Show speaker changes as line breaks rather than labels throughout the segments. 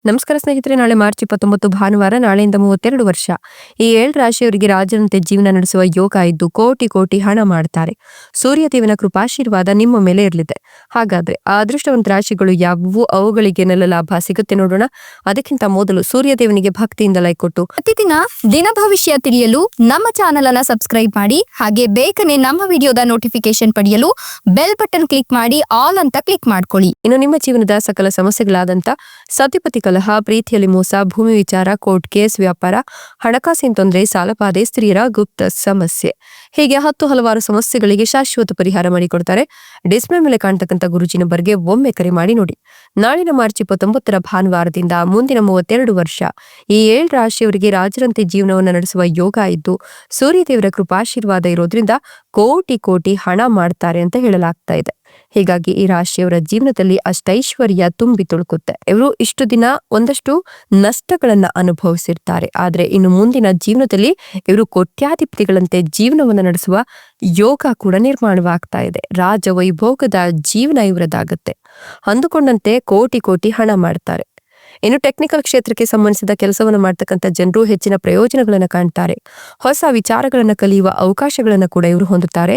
ನಮಸ್ಕಾರ ಸ್ನೇಹಿತರೆ, ನಾಳೆ ಮಾರ್ಚ್ 29 ಭಾನುವಾರ, ನಾಳೆಯಿಂದ 32 ವರ್ಷ. ಈ 7 ರಾಶಿಯವರಿಗೆ ರಾಜನಂತೆ ಜೀವನ ನಡೆಸುವ ಯೋಗ ಇದ್ದು ಕೋಟಿ ಕೋಟಿ ಹಣ ಮಾಡ್ತಾರೆ. ಸೂರ್ಯದೇವನ ಕೃಪಾಶೀರ್ವಾದ ನಿಮ್ಮ ಮೇಲೆ ಇರಲಿದೆ. ಹಾಗಾದ್ರೆ ಆ ಅದೃಷ್ಟವಂತ ರಾಶಿಗಳು ಯಾವುವು, ಅವುಗಳಿಗೇನೆಲ್ಲ ಲಾಭ ಸಿಗುತ್ತೆ ನೋಡೋಣ. ಅದಕ್ಕಿಂತ ಮೊದಲು ಸೂರ್ಯದೇವನಿಗೆ ಭಕ್ತಿಯಿಂದ ಲೈಕ್ ಕೊಟ್ಟು
ಪ್ರತಿದಿನ ದಿನ ಭವಿಷ್ಯ ತಿಳಿಯಲು ನಮ್ಮ ಚಾನೆಲ್ ಅನ್ನ ಸಬ್ಸ್ಕ್ರೈಬ್ ಮಾಡಿ. ಹಾಗೆ ಬೇಗನೆ ನಮ್ಮ ವಿಡಿಯೋದ ನೋಟಿಫಿಕೇಶನ್ ಪಡೆಯಲು ಬೆಲ್ ಬಟನ್ ಕ್ಲಿಕ್ ಮಾಡಿ ಆಲ್ ಅಂತ ಕ್ಲಿಕ್ ಮಾಡ್ಕೊಳ್ಳಿ.
ಇನ್ನು ನಿಮ್ಮ ಜೀವನದ ಸಕಲ ಸಮಸ್ಯೆಗಳಾದಂತ ಸತಿಪತಿ ಕಲಹ, ಪ್ರೀತಿಯಲ್ಲಿ ಮೋಸ, ಭೂಮಿ ವಿಚಾರ, ಕೋರ್ಟ್ ಕೇಸ್, ವ್ಯಾಪಾರ, ಹಣಕಾಸಿನ ತೊಂದರೆ, ಸಾಲಬಾಧೆ, ಸ್ತ್ರೀಯರ ಗುಪ್ತ ಸಮಸ್ಯೆ, ಹೀಗೆ ಹಲವಾರು ಸಮಸ್ಯೆಗಳಿಗೆ ಶಾಶ್ವತ ಪರಿಹಾರ ಮಾಡಿಕೊಡ್ತಾರೆ. ಡಿಸ್ಪ್ಲೇ ಮೇಲೆ ಕಾಣ್ತಕ್ಕಂಥ ಗುರುಜಿ ನಂಬರ್ಗೆ ಒಮ್ಮೆ ಕರೆ ಮಾಡಿ ನೋಡಿ. ನಾಳಿನ ಮಾರ್ಚ್ 29 ಭಾನುವಾರದಿಂದ ಮುಂದಿನ 32 ವರ್ಷ ಈ 7 ರಾಶಿಯವರಿಗೆ ರಾಜರಂತೆ ಜೀವನವನ್ನು ನಡೆಸುವ ಯೋಗ ಇದ್ದು ಸೂರ್ಯದೇವರ ಕೃಪಾಶೀರ್ವಾದ ಇರೋದ್ರಿಂದ ಕೋಟಿ ಕೋಟಿ ಹಣ ಮಾಡ್ತಾರೆ ಅಂತ ಹೇಳಲಾಗ್ತಾ ಇದೆ. ಹೀಗಾಗಿ ಈ ರಾಶಿಯವರ ಜೀವನದಲ್ಲಿ ಅಷ್ಟೈಶ್ವರ್ಯ ತುಂಬಿ ತುಳುಕುತ್ತೆ. ಇವರು ಇಷ್ಟು ದಿನ ಒಂದಷ್ಟು ನಷ್ಟಗಳನ್ನ ಅನುಭವಿಸಿರ್ತಾರೆ. ಆದ್ರೆ ಇನ್ನು ಮುಂದಿನ ಜೀವನದಲ್ಲಿ ಇವರು ಕೋಟ್ಯಾಧಿಪತಿಗಳಂತೆ ಜೀವನವನ್ನು ನಡೆಸುವ ಯೋಗ ಕೂಡ ನಿರ್ಮಾಣವಾಗ್ತಾ ಇದೆ. ರಾಜವೈಭೋಗದ ಜೀವನ ಇವರದಾಗತ್ತೆ. ಅಂದುಕೊಂಡಂತೆ ಕೋಟಿ ಕೋಟಿ ಹಣ ಮಾಡ್ತಾರೆ. ಇನ್ನು ಟೆಕ್ನಿಕಲ್ ಕ್ಷೇತ್ರಕ್ಕೆ ಸಂಬಂಧಿಸಿದ ಕೆಲಸವನ್ನು ಮಾಡ್ತಕ್ಕಂಥ ಜನರು ಹೆಚ್ಚಿನ ಪ್ರಯೋಜನಗಳನ್ನು ಕಾಣ್ತಾರೆ. ಹೊಸ ವಿಚಾರಗಳನ್ನು ಕಲಿಯುವ ಅವಕಾಶಗಳನ್ನು ಕೂಡ ಇವರು ಹೊಂದುತ್ತಾರೆ.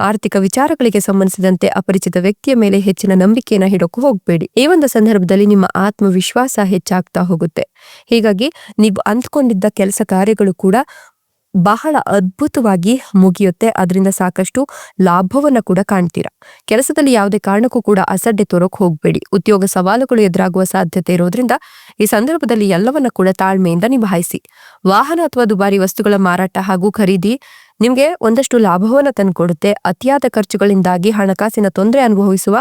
ಆರ್ಥಿಕ ವಿಚಾರಗಳಿಗೆ ಸಂಬಂಧಿಸಿದಂತೆ ಅಪರಿಚಿತ ವ್ಯಕ್ತಿಯ ಮೇಲೆ ಹೆಚ್ಚಿನ ನಂಬಿಕೆಯನ್ನು ಇಡೋಕೆ ಹೋಗಬೇಡಿ. ಈ ಒಂದು ಸಂದರ್ಭದಲ್ಲಿ ನಿಮ್ಮ ಆತ್ಮವಿಶ್ವಾಸ ಹೆಚ್ಚಾಗ್ತಾ ಹೋಗುತ್ತೆ. ಹೀಗಾಗಿ ನೀವು ಅಂದ್ಕೊಂಡಿದ್ದ ಕೆಲಸ ಕಾರ್ಯಗಳು ಕೂಡ ಬಹಳ ಅದ್ಭುತವಾಗಿ ಮುಗಿಯುತ್ತೆ. ಅದರಿಂದ ಸಾಕಷ್ಟು ಲಾಭವನ್ನ ಕೂಡ ಕಾಣ್ತೀರಾ. ಕೆಲಸದಲ್ಲಿ ಯಾವುದೇ ಕಾರಣಕ್ಕೂ ಕೂಡ ಅಸಡ್ಡೆ ತೋರಕ್ ಹೋಗ್ಬೇಡಿ. ಉದ್ಯೋಗ ಸವಾಲುಗಳು ಎದುರಾಗುವ ಸಾಧ್ಯತೆ ಇರೋದ್ರಿಂದ ಈ ಸಂದರ್ಭದಲ್ಲಿ ಎಲ್ಲವನ್ನ ಕೂಡ ತಾಳ್ಮೆಯಿಂದ ನಿಭಾಯಿಸಿ. ವಾಹನ ಅಥವಾ ದುಬಾರಿ ವಸ್ತುಗಳ ಮಾರಾಟ ಹಾಗೂ ಖರೀದಿ ನಿಮ್ಗೆ ಒಂದಷ್ಟು ಲಾಭವನ್ನ ತಂದುಕೊಡುತ್ತೆ. ಅತಿಯಾದ ಖರ್ಚುಗಳಿಂದಾಗಿ ಹಣಕಾಸಿನ ತೊಂದರೆ ಅನುಭವಿಸುವ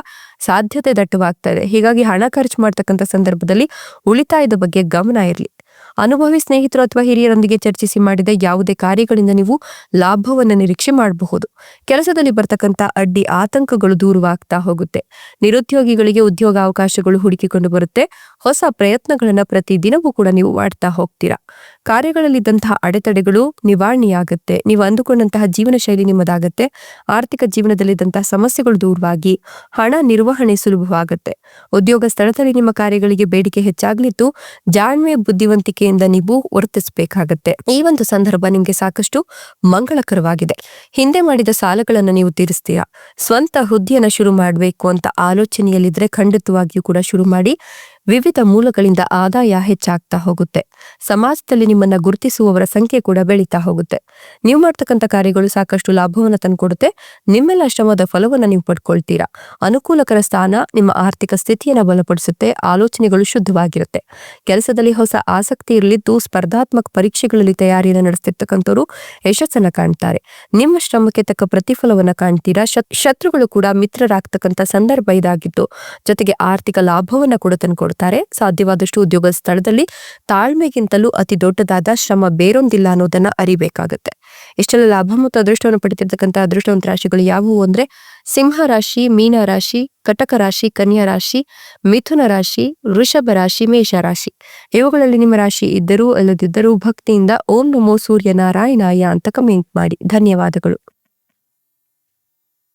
ಸಾಧ್ಯತೆ ದಟ್ಟವಾಗ್ತಾ ಇದೆ. ಹೀಗಾಗಿ ಹಣ ಖರ್ಚು ಮಾಡ್ತಕ್ಕಂಥ ಸಂದರ್ಭದಲ್ಲಿ ಉಳಿತಾಯದ ಬಗ್ಗೆ ಗಮನ ಇರಲಿ. ಅನುಭವಿ ಸ್ನೇಹಿತರು ಅಥವಾ ಹಿರಿಯರೊಂದಿಗೆ ಚರ್ಚಿಸಿ ಮಾಡಿದ ಯಾವುದೇ ಕಾರ್ಯಗಳಿಂದ ನೀವು ಲಾಭವನ್ನು ನಿರೀಕ್ಷೆ ಮಾಡಬಹುದು. ಕೆಲಸದಲ್ಲಿ ಬರ್ತಕ್ಕಂಥ ಅಡ್ಡಿ ಆತಂಕಗಳು ದೂರವಾಗ್ತಾ ಹೋಗುತ್ತೆ. ನಿರುದ್ಯೋಗಿಗಳಿಗೆ ಉದ್ಯೋಗ ಅವಕಾಶಗಳು ಹುಡುಕಿಕೊಂಡು ಬರುತ್ತೆ. ಹೊಸ ಪ್ರಯತ್ನಗಳನ್ನ ಪ್ರತಿದಿನವೂ ಕೂಡ ನೀವು ಮಾಡ್ತಾ ಹೋಗ್ತೀರಾ. ಕಾರ್ಯಗಳಲ್ಲಿದ್ದಂತಹ ಅಡೆತಡೆಗಳು ನಿವಾರಣೆಯಾಗುತ್ತೆ. ನೀವು ಅಂದುಕೊಂಡಂತಹ ಜೀವನ ಶೈಲಿ ನಿಮ್ಮದಾಗತ್ತೆ. ಆರ್ಥಿಕ ಜೀವನದಲ್ಲಿದ್ದಂತಹ ಸಮಸ್ಯೆಗಳು ದೂರವಾಗಿ ಹಣ ನಿರ್ವಹಣೆ ಸುಲಭವಾಗುತ್ತೆ. ಉದ್ಯೋಗ ಸ್ಥಳದಲ್ಲಿ ನಿಮ್ಮ ಕಾರ್ಯಗಳಿಗೆ ಬೇಡಿಕೆ ಹೆಚ್ಚಾಗ್ಲಿದ್ದು ಜಾಣ್ಮೆ ಬುದ್ಧಿವಂತಿಕೆಯಿಂದ ನೀವು ವರ್ತಿಸಬೇಕಾಗತ್ತೆ. ಈ ಒಂದು ಸಂದರ್ಭ ನಿಮ್ಗೆ ಸಾಕಷ್ಟು ಮಂಗಳಕರವಾಗಿದೆ. ಹಿಂದೆ ಮಾಡಿದ ಸಾಲಗಳನ್ನು ನೀವು ತೀರಿಸ್ತೀರಾ. ಸ್ವಂತ ಹುದ್ದೆಯನ್ನ ಶುರು ಮಾಡಬೇಕು ಅಂತ ಆಲೋಚನೆಯಲ್ಲಿದ್ರೆ ಖಂಡಿತವಾಗಿಯೂ ಕೂಡ ಶುರು ಮಾಡಿ. ವಿವಿಧ ಮೂಲಗಳಿಂದ ಆದಾಯ ಹೆಚ್ಚಾಗ್ತಾ ಹೋಗುತ್ತೆ. ಸಮಾಜದಲ್ಲಿ ನಿಮ್ಮನ್ನ ಗುರುತಿಸುವವರ ಸಂಖ್ಯೆ ಕೂಡ ಬೆಳೀತಾ ಹೋಗುತ್ತೆ. ನೀವು ಮಾಡ್ತಕ್ಕಂಥ ಕಾರ್ಯಗಳು ಸಾಕಷ್ಟು ಲಾಭವನ್ನ ತಂದುಕೊಡುತ್ತೆ. ನಿಮ್ಮೆಲ್ಲ ಶ್ರಮದ ಫಲವನ್ನ ನೀವು ಪಡ್ಕೊಳ್ತೀರಾ. ಅನುಕೂಲಕರ ಸ್ಥಾನ ನಿಮ್ಮ ಆರ್ಥಿಕ ಸ್ಥಿತಿಯನ್ನ ಬಲಪಡಿಸುತ್ತೆ. ಆಲೋಚನೆಗಳು ಶುದ್ಧವಾಗಿರುತ್ತೆ. ಕೆಲಸದಲ್ಲಿ ಹೊಸ ಆಸಕ್ತಿ ಇರಲಿದ್ದು ಸ್ಪರ್ಧಾತ್ಮಕ ಪರೀಕ್ಷೆಗಳಲ್ಲಿ ತಯಾರಿಯನ್ನು ನಡೆಸ್ತಿರ್ತಕ್ಕಂಥವ್ರು ಯಶಸ್ಸನ್ನ ಕಾಣ್ತಾರೆ. ನಿಮ್ಮ ಶ್ರಮಕ್ಕೆ ತಕ್ಕ ಪ್ರತಿಫಲವನ್ನ ಕಾಣ್ತೀರಾ. ಶತ್ರುಗಳು ಕೂಡ ಮಿತ್ರರಾಗ್ತಕ್ಕಂಥ ಸಂದರ್ಭ ಇದಾಗಿತ್ತು. ಜೊತೆಗೆ ಆರ್ಥಿಕ ಲಾಭವನ್ನ ಕೂಡ ತಂದುಕೊಡ್ತಾರೆ. ಸಾಧ್ಯವಾದಷ್ಟು ಉದ್ಯೋಗ ಸ್ಥಳದಲ್ಲಿ ತಾಳ್ಮೆಗಿಂತಲೂ ಅತಿ ದೊಡ್ಡದಾದ ಶ್ರಮ ಬೇರೊಂದಿಲ್ಲ ಅನ್ನೋದನ್ನ ಅರಿಬೇಕಾಗುತ್ತೆ. ಇಷ್ಟೆಲ್ಲ ಲಾಭ ಮತ್ತು ಅದೃಷ್ಟವನ್ನು ಪಡೆದಿರ್ತಕ್ಕಂಥ ಅದೃಷ್ಟವಂತ ರಾಶಿಗಳು ಯಾವುವು ಅಂದ್ರೆ ಸಿಂಹ ರಾಶಿ, ಮೀನ ರಾಶಿ, ಕಟಕ ರಾಶಿ, ಕನ್ಯಾ ರಾಶಿ, ಮಿಥುನ ರಾಶಿ, ವೃಷಭ ರಾಶಿ, ಮೇಷ ರಾಶಿ. ಇವುಗಳಲ್ಲಿ ನಿಮ್ಮ ರಾಶಿ ಇದ್ದರೂ ಅಲ್ಲದಿದ್ದರೂ ಭಕ್ತಿಯಿಂದ ಓಂ ನಮೋ ಸೂರ್ಯ ನಾರಾಯಣಾಯ ಅಂತ ಕಮೆಂಟ್ ಮಾಡಿ. ಧನ್ಯವಾದಗಳು.